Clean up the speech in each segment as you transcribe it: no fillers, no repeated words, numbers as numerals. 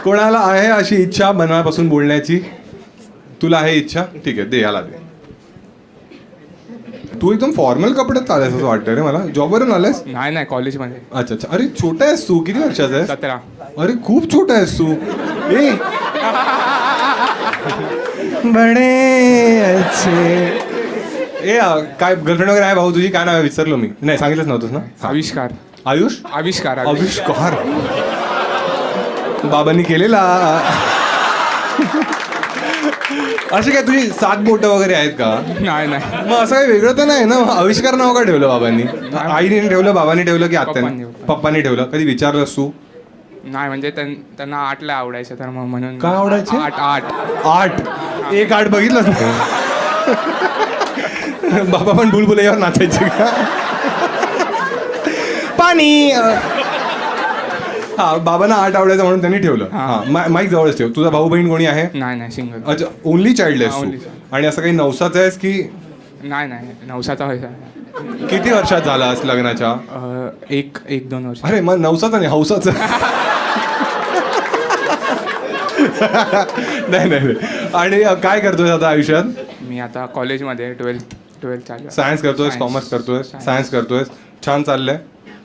कोणाला आहे अशी इच्छा मनापासून बोलण्याची? तुला आहे इच्छा? ठीक आहे, दे याला दे. तू एकदम फॉर्मल कपड्यात आलायस असं वाटतं रे मला. जॉबवरून आलायस? नाही कॉलेजमध्ये. अच्छा अच्छा. अरे छोटा आहेस तू, किती वर्षाचा आहेस? 17. अरे खूप छोटा आहेस तू. ए बडे अच्छे. ए काय गर्लफ्रेंड वगैरे आहे भाऊ तुझी? काय नाव आहे विसरलो मी. नाही सांगितलंच नव्हतंस ना. आविष्कार. आयुष? आविष्कार. आविष्कार बाबांनी केलेला. असे काय तुझी 7 बोटं वगैरे आहेत का? नाही. मग असं काही वेगळं तर नाही ना. आविष्कार नाव का ठेवलं बाबांनी? आईने ठेवलं, बाबांनी ठेवलं की आत्याने? पप्पांनी ठेवलं. कधी विचारलंस तू? नाही म्हणजे त्यांना 8ला आवडायचं तर मग म्हणून. काय आवडायचे? 8. एक 8 बघितलंच नाही. बाबा पण बुलबुलैयावर नाचायचे का? पाणी. हा बाबांना 8 आवडायचं म्हणून त्यांनी ठेवलं. हा माईक जवळच ठेव. तुझा भाऊ बहीण कोणी आहे? नाही सिंगल. अच्छा, ओनली चाइल्ड आहेस only तू? आणि असं काही नवसाचं आहेस की? नाही 9चा व्हायचा. किती वर्षात झालास लग्नाच्या? 1-2 वर्ष. अरे मग नवसाचं नाही, हौसाचं. नाही. आणि काय करतोय आता आयुष्यात? मी आता कॉलेजमध्ये 12th चालू. सायन्स करतोय, कॉमर्स करतोय, सायन्स करतोय. छान चाललंय.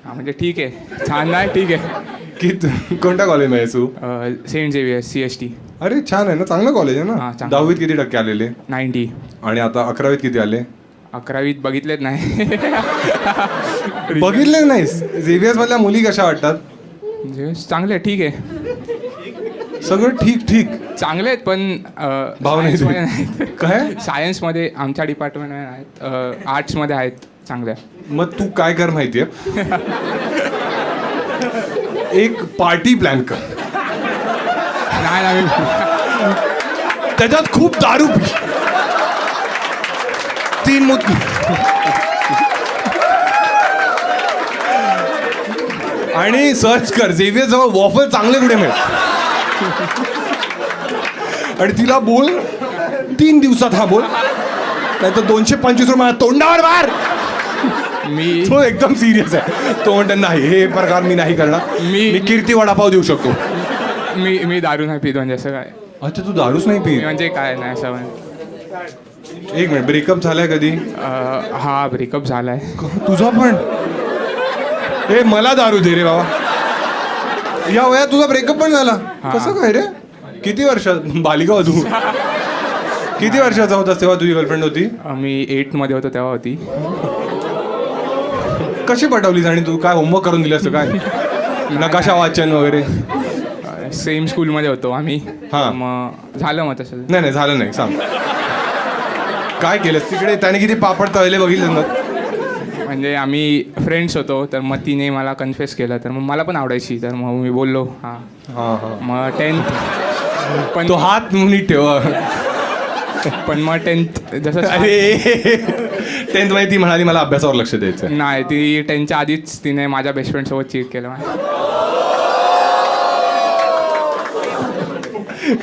म्हणजे ठीक आहे. छान नाही, ठीक आहे. कोणत्या कॉलेजमध्ये आहेस तू? Saint Xavier CST. अरे छान आहे ना, चांगलं कॉलेज आहे हा, ना. चांगलं. 10वीत किती टक्के आलेले? 90. आणि आता 11वीत किती आले? 11वीत बघितलेत नाही. बघितले नाहीस? झेवियर्स मधल्या मुली कशा वाटतात? म्हणजे चांगले आहे, ठीक आहे. सगळं ठीक चांगले आहेत पण भाव नाही science मध्ये नाहीत. काय? सायन्समध्ये आमच्या डिपार्टमेंटमध्ये आहेत, आर्ट्समध्ये आहेत चांगल्या. मग तू काय कर माहितीये, एक पार्टी प्लॅन कर. नाही त्याच्यात खूप दारू पी, 3 मुद्दे आणि सर्च कर झेवियर जवळ वॉफल चांगले कुठे मिळेल आणि तिला बोल 3 दिवसात हा बोल, नाही तर 225 रुपये तोंडावर मार. मी तो एकदम सिरियस आहे. तो म्हणतो नाही हे प्रकार मी नाही करणार. मी कीर्ती वडापाव देऊ शकतो. मी दारू नाही पितो म्हणजे असं काय. अच्छा तू दारूच नाही पी? म्हणजे काय नाही असं म्हणजे. 1 मिनिट, ब्रेकअप झालाय कधी? हा ब्रेकअप झालाय. तुझा पण? ए मला दारू दे रे बाबा. या वयात तुझा ब्रेकअप पण झाला? कसं काय रे? किती वर्षात? बालिका होतो. किती वर्षाचा होतास तेव्हा तुझी गर्लफ्रेंड होती? मी 8 मध्ये होतो तेव्हा होती. कशी पटवलीस आणि तू काय होमवर्क करून दिलं असतं काय? नकाशा वाचन वगैरे? सेम स्कूलमध्ये होतो आम्ही. हा. मग झालं मग तसं. नाही झालं नाही. सांग काय केलंस तिकडे? त्याने किती पापड तळले बघितलं ना? म्हणजे आम्ही फ्रेंड्स होतो तर मग तिने मला कन्फेस केलं तर मग मला पण आवडायची तर मग मी बोललो हां. मग 10th पण तो हात नीट ठेव. पण मग 10th जसं अरे 10th मध्ये ती म्हणाली मला अभ्यासावर लक्ष द्यायचं नाही. ती 10च्या आधीच तिने माझ्या बेस्ट फ्रेंड सोबत चीट केलं.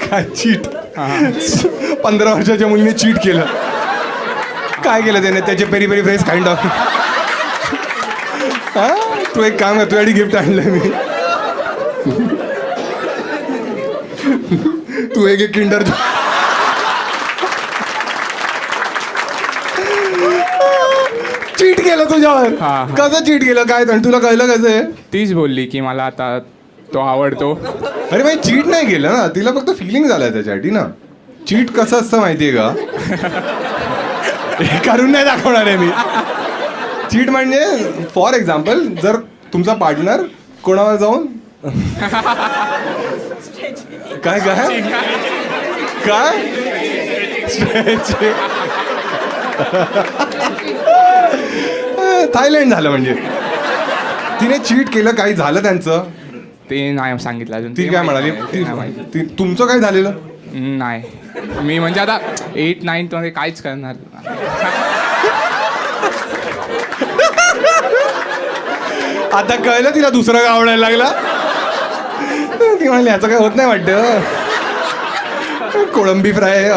काय चीट? 15 वर्षाच्या मुलीने चीट केलं. काय केलं त्याने? त्याचे पेरी पेरी फ्रेश खाईन टाक. तू एक काम कर, तुझ्यासाठी गिफ्ट आणलंय मी. तू एक किंडर चीट केलं तुझ्यावर. कसं चीट केलं काय? तुला कळलं कसं आहे? तीच बोलली की मला आता तो आवडतो. अरे भाई चीट नाही केलं ना, तिला फक्त फिलिंग झालाय त्याच्यासाठी ना. चीट कसं असतं माहितीये का? हे करून नाही दाखवणार आहे मी. चीट म्हणजे फॉर एक्झाम्पल जर तुमचा पार्टनर कोणावर जाऊन काय काय काय थायलंड झालं म्हणजे तिने चीट केलं, काही झालं त्यांचं? ते नाही सांगितलं अजून. ती काय म्हणाली? तुमचं काय झालेलं? नाही मी म्हणजे आता 8-9 मध्ये काहीच करणार. आता कळलं तिला दुसरं का आवडायला लागला. ती म्हणली ह्याचं काय होत नाही वाटतं, कोळंबी फ्राय.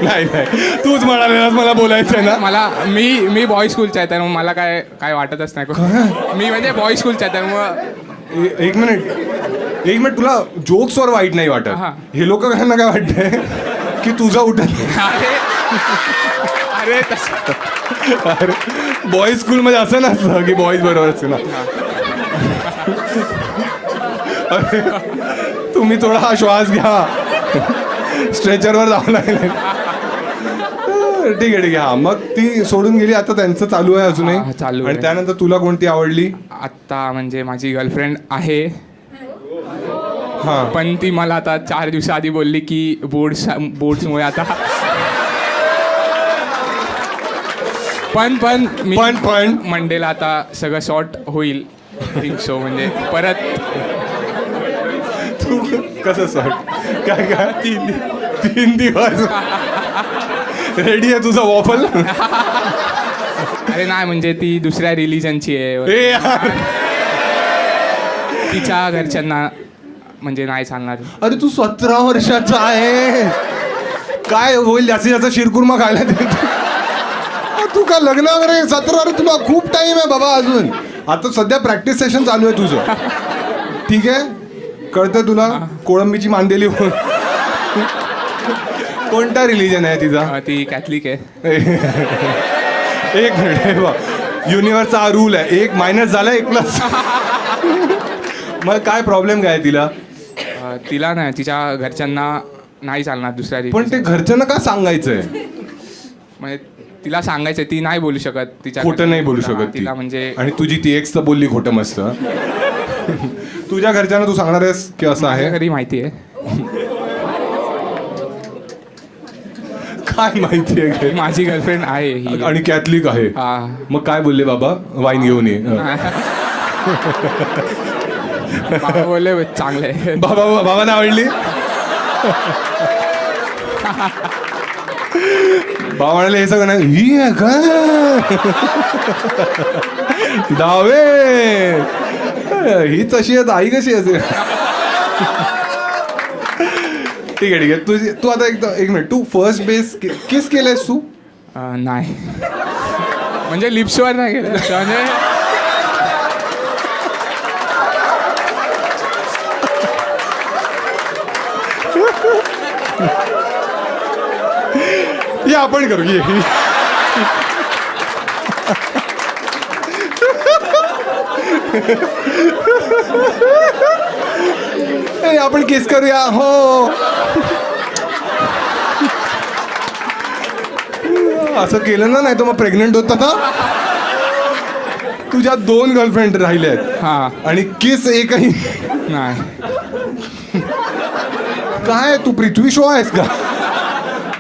नाही तूच म्हणालेलास मला बोलायचं ना. मला मी बॉय स्कूलचा आहे तर मग मला काय वाटतच नाही. मी म्हणजे बॉय स्कूलचा आहे तर मग एक मिनिट तुला जोक्सवर वाईट नाही वाटत? हा. हे लोकांना काय वाटतंय की तुझा उठत अरे अरे तसं अरे बॉईज स्कूलमध्ये असं नसतं की बॉईज बरोबर असतं ना. अरे तुम्ही थोडा हा श्वास घ्या, स्ट्रेचरवर जावं लागेल. ठीक आहे हा. मग ती सोडून गेली, आता त्यांचं चालू आहे अजूनही. हा, चालू आणि आहे. त्यानंतर तुला कोणती आवडली? आत्ता म्हणजे माझी गर्लफ्रेंड आहे, हा. पण ती मला आता 4 दिवसाआधी बोलली की बोर्ड्समुळे आता पण मी पण मंडेला आता सगळं शॉर्ट होईल. Think so. म्हणजे परत तू कसं सॉर्ट काय 3 दिवस रेडी आहे तुझा वॉफल? अरे नाही, म्हणजे ती दुसऱ्या रिलीजनची आहे. ए यार, तिच्या घरच्यांना म्हणजे नाही चालणार. अरे तू 17 वर्षाचा आहे, काय होईल जास्तीत जास्त शिरकुर्मा खायला देतो. तू का लग्न वगैरे 17? अरे तुला खूप टाइम आहे बाबा अजून. आता सध्या प्रॅक्टिस सेशन चालू आहे तुझं, ठीक आहे? कळतं तुला? कोळंबीची मांदेली हो. कोणता रिलीजन आहे तिचा? ती कॅथलिक आहे. एक मिनिट बा, युनिव्हर्सचा हा रूल आहे, 1 मायनस झाला 1 प्लस. मग काय प्रॉब्लेम काय आहे तिला? तिला नाही, तिच्या घरच्यांना नाही चालणार दुसऱ्या पण ते घरच्यांना का सांगायचंय? म्हणजे तिला सांगायचं, ती नाही बोलू शकत. तिच्या खोटं नाही बोलू शकत ती. तिला म्हणजे. आणि तुझी ती एक्स तर बोलली खोटं मस्त. तुझ्या घरच्यांना तू सांगणार आहेस की असं आहे? घरी माहिती आहे. काय माहिती आहे? माझी गर्लफ्रेंड आहे ही. आणि कॅथलिक आहे. हा. मग काय बोलले बाबा? वाईन घेऊन ये. बाबा बोलले चांगले. बाबांना आवडली? बाबा म्हणाले हे सगळं नाही. ही आहे का दावे? ही तशी आहे, आई कशी असेल? ठीक आहे तू आता एक मिनिट, तू फर्स्ट बेस किस केलंयस तू? नाही, म्हणजे लिप्सवर नाही गेलं. म्हणजे ये आपण करू ये. आपण किस करूया. हो असं केलं ना, नाही तर मग प्रेग्नेंट होत ना. तुझ्या 2 गर्लफ्रेंड राहिले आहेत हा. आणि किस एकही नाही. काय तू पृथ्वी शो आहेस का?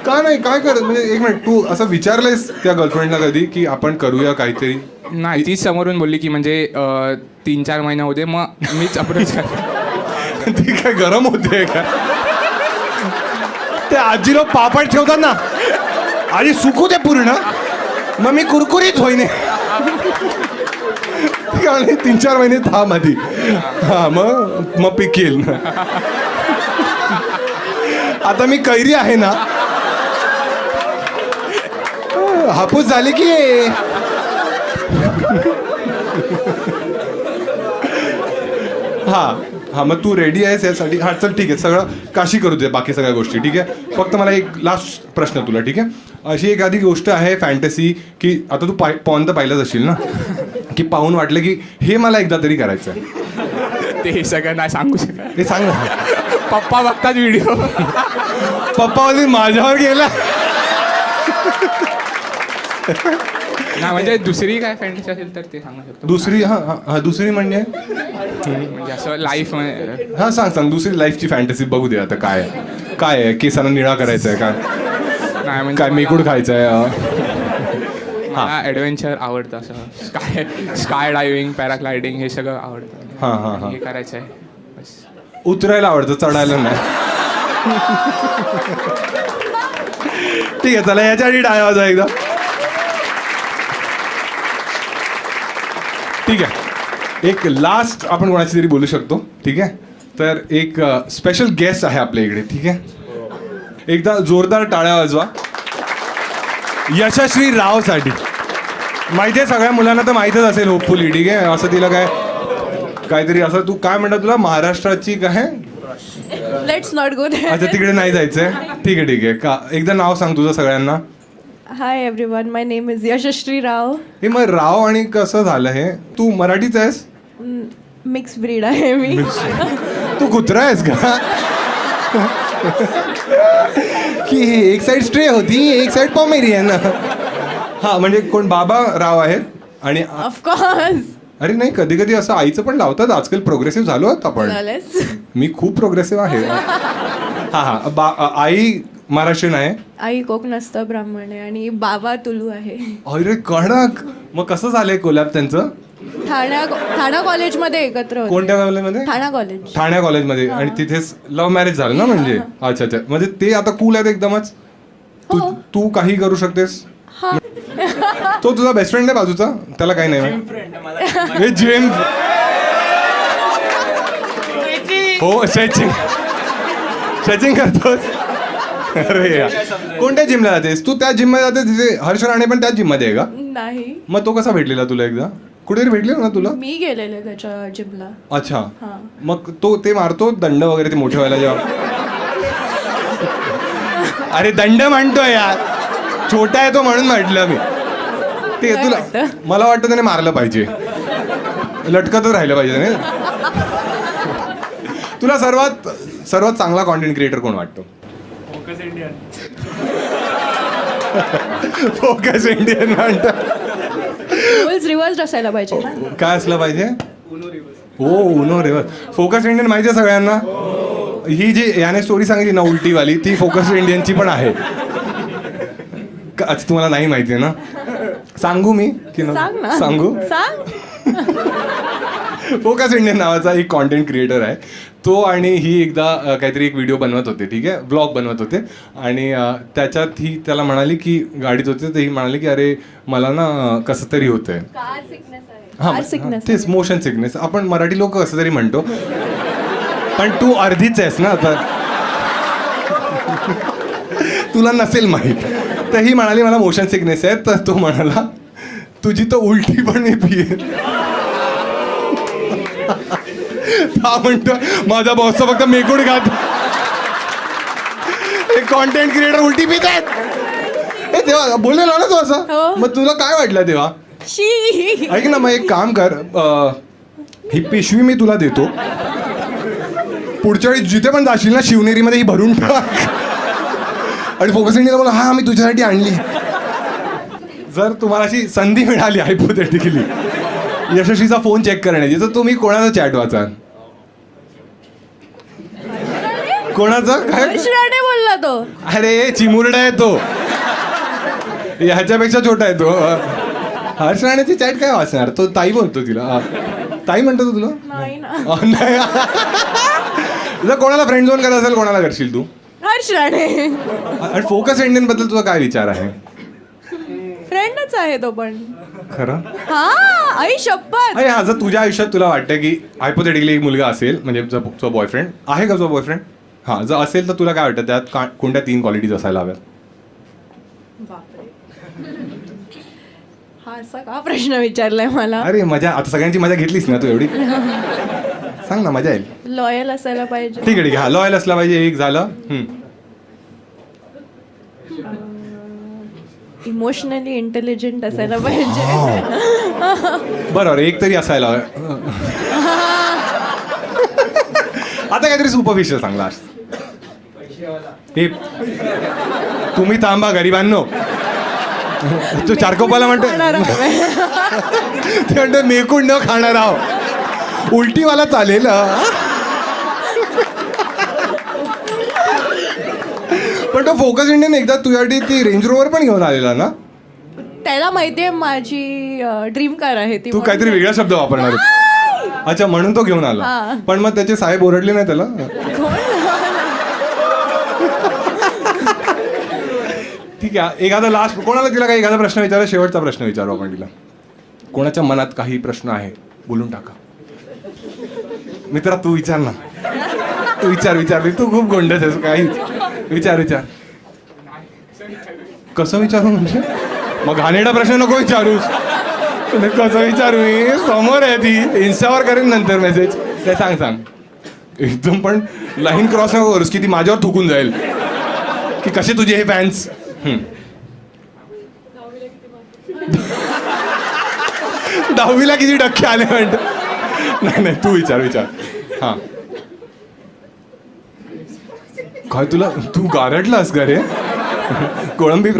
का नाही काय करत? म्हणजे एक मिनिट, तू असं विचारलंयस त्या गर्लफ्रेंडला कधी की आपण करूया काहीतरी? नाही, तीच समोरून बोलली की म्हणजे 3-4 महिना होते, मग मीच अप्रोच करते. ती काय गरम होते का? ते आजी लोक पापड ठेवतात ना, आधी सुकू दे पूर्ण, मग मी कुरकुरीत होईन. 3-4 महिने थांब आधी. हा मग पिकेल. आता मी कैरी आहे ना, हापूस झाली की. हा मग तू रेडी आहेस यासाठी? हा चल ठीक आहे, सगळं काशी करू दे, बाकी सगळ्या गोष्टी ठीक आहे. फक्त मला एक लास्ट प्रश्न तुला, ठीक आहे? अशी एखादी गोष्ट आहे फॅन्टसी की आता तू पॉन तर पाहिलंच असशील ना, की पाहून वाटलं की हे मला एकदा तरी करायचं आहे? ते सगळं नाही सांगू शकत. हे सांग ना. पप्पा बघतात व्हिडिओ. पप्पा माझ्यावर गेला. नाही, म्हणजे दुसरी काय फॅन्टसी असेल तर ते सांगू शकतो. दुसरी? हा दुसरी म्हणजे म्हणजे असं लाईफ मध्ये. हा सांग दुसरी लाईफची फॅन्टसी बघू दे. आता काय आहे? केसांना निळा करायचा आहे का? नाही म्हणजे काय मेकूड खायचं आहे? मला ॲडव्हेंचर आवडतं, असं स्काय डायव्हिंग, पॅराग्लायडिंग हे सगळं आवडतं. हा हे करायचं आहे बस. उतरायला आवडतं, चढायला नाही. ठीक आहे, चला याच्यासाठी टाळ्या वाजवा एकदा. ठीक आहे, एक लास्ट आपण कोणाची तरी बोलू शकतो, ठीक आहे? तर एक स्पेशल गेस्ट आहे आपल्या इकडे, ठीक आहे? एकदा जोरदार टाळ्या वाजवा यशस्वी रावसाठी. माहिती आहे सगळ्या मुलांना तर माहीतच असेल होपफुली, ठीक आहे? असं तिला काय काहीतरी असं तू काय म्हणतात तुला महाराष्ट्राची काय लेट्स नॉट गो देयर. अच्छा तिकडे नाही जायचंय. ठीक आहे का एकदा नाव सांग तुझं सगळ्यांना. Hi everyone, my name is Yashashri Rao. हे मग राव आणि कसं झालं हे? तू मराठीच आहेस? मिक्स ब्रीड आहे मी. तू कुत्रा आहेस का? की एक साइड स्ट्रे होती एक साइड पॉमेरियन. हा म्हणजे कोण बाबा राव आहेत आणि ऑफकोर्स. अरे नाही कधी कधी असं आईचं पण लावतात. आजकाल प्रोग्रेसिव्ह झालो आहोत आपण. मी खूप प्रोग्रेसिव्ह आहे. हा आई महाराष्ट्रीयन आहे. आई कोकणस्थ ब्राह्मण आहे आणि बाबा तुलू आहे. अरे कडक. मग कसं झालंय कोलॅब त्यांचं? ठाणा कॉलेजमध्ये एकत्र होते. कोणत्या कॉलेजमध्ये? ठाण्या कॉलेजमध्ये. आणि तिथेच लव्ह मॅरेज झालं ना म्हणजे? अच्छा म्हणजे ते आता कूल आहेत एकदमच. तू काही करू शकतेस. तो तुझा बेस्ट फ्रेंड आहे बाजूचा, त्याला काही नाही हे जिम. हो सचिन करतोस. अरे कोणत्या जिमला जातेस तू? त्या जिम मध्ये जाते तिथे हर्ष राणे पण त्याच जिम मध्ये आहे का? नाही. मग तो कसा भेटलेला तुला? एकदा कुठेतरी भेटलेला ना तुला? मी गेलेले त्याच्या जिमला. अच्छा मग तो ते मारतो दंड वगैरे ते मोठे व्हायला जेव्हा? अरे दंड म्हणतोय यार, छोटा आहे तो म्हणून म्हटलं मी. ते तुला मला वाटतं त्याने मारलं पाहिजे, लटकतच राहिलं पाहिजे त्याने. तुला सर्वात चांगला कॉन्टेंट क्रिएटर कोण वाटतो? फोकस इंडियन म्हणतात. रोल्स रिव्हर्स असायला पाहिजे ना. काय असलं पाहिजे? हो उनो रिव्हर्स. फोकस इंडियन माहिती आहे सगळ्यांना. ही जी याने स्टोरी सांगितली ना उलटीवाली, ती फोकस इंडियनची पण आहे. अच्छा तुम्हाला नाही माहिती आहे ना? सांगू मी की सांगू? फोकस इंडियन नावाचा एक कॉन्टेंट क्रिएटर आहे तो. आणि ही एकदा काहीतरी एक व्हिडिओ बनवत होते, ठीक आहे, व्लॉग बनवत होते. आणि त्याच्यात ही त्याला म्हणाली की गाडीत होते तर ही म्हणाली की अरे मला ना कसं तरी होतंय. हां तेच मोशन सिकनेस. आपण मराठी लोक कसं तरी म्हणतो, पण तू अर्धीच आहेस ना आता, तुला नसेल माहीत. तर ही म्हणाली मला मोशन सिकनेस आहे. तर तो म्हणाला तुझी तर उलटी पण नाही पिये. हा म्हणतो माझा बॉसचा फक्त मेकूड घात. एक कॉन्टेंट क्रिएटर उलटी पित आहेत. हे तेव्हा बोललेला ना तो असं. मग तुला काय वाटलं तेव्हा? ऐक ना मग एक काम कर, ही पिशवी मी तुला देतो, पुढच्या वेळी जिथे पण जाशील ना शिवनेरीमध्ये ही भरून टाक. आणि फोकस इंडियाला बोला हा मी तुझ्यासाठी आणली. जर तुम्हाला अशी संधी मिळाली हायपोथेटिकली यशस्वीचा फोन चेक करण्याची, तर तुम्ही कोणाचा चॅट वाचाल? कोणाचा? काय बोलला तो? अरे चिमुरडा आहे तो, ह्याच्यापेक्षा छोटा आहे तो. हर्ष राणेची चॅट काय वाचणार तो? ताई बोलतो तिला. ताई म्हणतो तो तुला? नाही. जर कोणाला फ्रेंड झोन करायचं असेल कोणाला करशील तू? हर्ष राणे. आणि फोकस इंडियन बद्दल तुझा काय विचार आहे? फ्रेंडच आहे तो पण. खरं? हा आई शपथ. अरे हा जर तुझ्या आयुष्यात तुला वाटतं की हायपोथेटिकली एक मुलगा असेल, म्हणजे तुझा बॉयफ्रेंड आहे का? तुझा बॉयफ्रेंड हा जर असेल तर तुला काय वाटतं त्यात कोणत्या 3 क्वालिटीज असायला हव्यात? हा असा का प्रश्न विचारलाय मला? अरे मजा, आता सगळ्यांची मजा घेतलीस ना तू एवढी. सांग ना, मजा येईल. लॉयल असायला पाहिजे. ठीक आहे हा लॉयल असला पाहिजे. एक झालं. इमोशनली इंटेलिजंट असायला पाहिजे. बरोबर एक तरी असायला हवं. आता काहीतरी सुपरफिशियल चांगला. हे तुम्ही थांबा गरिबांनो. तू चारकोपाला म्हणतो ते म्हणतो मेकून न खाणार आहो, उलटीवाला चालेल. पण तो फोकस इंडियन एकदा तुझ्यासाठी ती रेंज रोवर पण घेऊन आलेला ना? त्याला माहितीये माझी ड्रीम कार आहे ती. तू काहीतरी वेगळा शब्द वापरणार. अच्छा म्हणून तो घेऊन आला. पण मग त्याचे साहेब ओरडले नाही त्याला? ठीक आहे एखादा लास्ट कोणाला तिला काही एखादा प्रश्न विचारा. शेवटचा प्रश्न विचारू आपण तिला. कोणाच्या मनात काही प्रश्न आहे बोलून टाका. मित्रा तू विचार ना. तू विचार तू खूप गोंडस आहेस. काही विचार. कसं विचारू म्हणजे? मग घाणेरडा प्रश्न नको विचारूस. कसं विचारू मी, समोर आहे ती, इन्स्टावर करेन नंतर मेसेज. काय सांग एकदम, पण लाईन क्रॉस नको करूस की ती माझ्यावर थुकून जाईल की कसे तुझे हे फॅन्स. दहावीला किती टक्के आले म्हणत. नाही तू विचार हां. काय तुला, तू गारटलास का रे? कोळंबी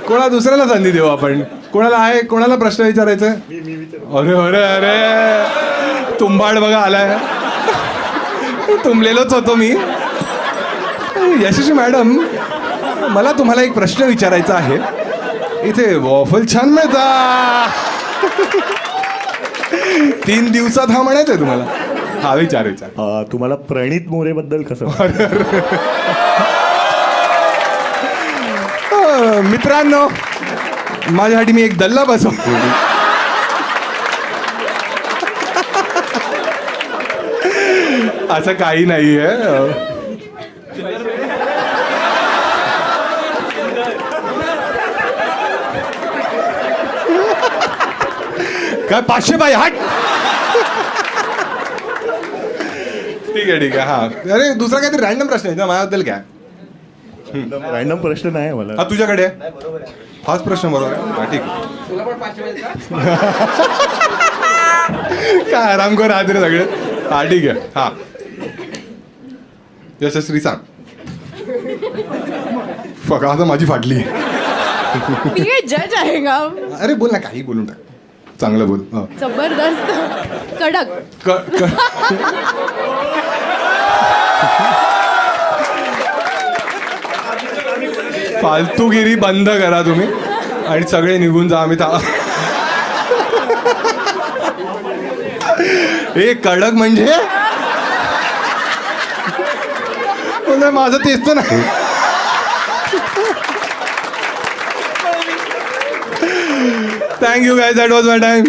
कोणा दुसऱ्याला संधी देऊ आपण. कोणाला आहे, कोणाला प्रश्न विचारायचा? अरे अरे अरे, तुंबाड बघा आलाय. तुंबलेलोच होतो मी. यशस्वी मॅडम, मला तुम्हाला एक प्रश्न विचारायचा आहे. इथे वॉफल छान मिळता. 3 दिवसात हा म्हणायचंय तुम्हाला? हा विचार. तुम्हाला प्रणित मोरे बद्दल कसं? मित्रांनो, माझ्यासाठी मी एक दल्ला बसवतो. असं काही नाहीये. काय 500 बाई हट. ठीक आहे. हा, अरे दुसरा काहीतरी रॅन्डम प्रश्न आहे ना माझ्याबद्दल. काय रॅन्डम प्रश्न नाही मला. हा तुझ्याकडे हाच प्रश्न बरोबर आहे. हा ठीक आहे. काय आराम कर राहते रे सगळे. हा ठीक आहे. हा यशस्वी सांग. फका आता माझी फाटली. मी काय जज आहे का? अरे बोल ना, काही बोलून टाक. चांगलं बोल. जबरदस्त कडक. फालतूगिरी बंद करा तुम्ही आणि सगळे निघून जा. आम्ही हे कडक म्हणजे माझं तेच तर नाही. Thank you guys, that was my time.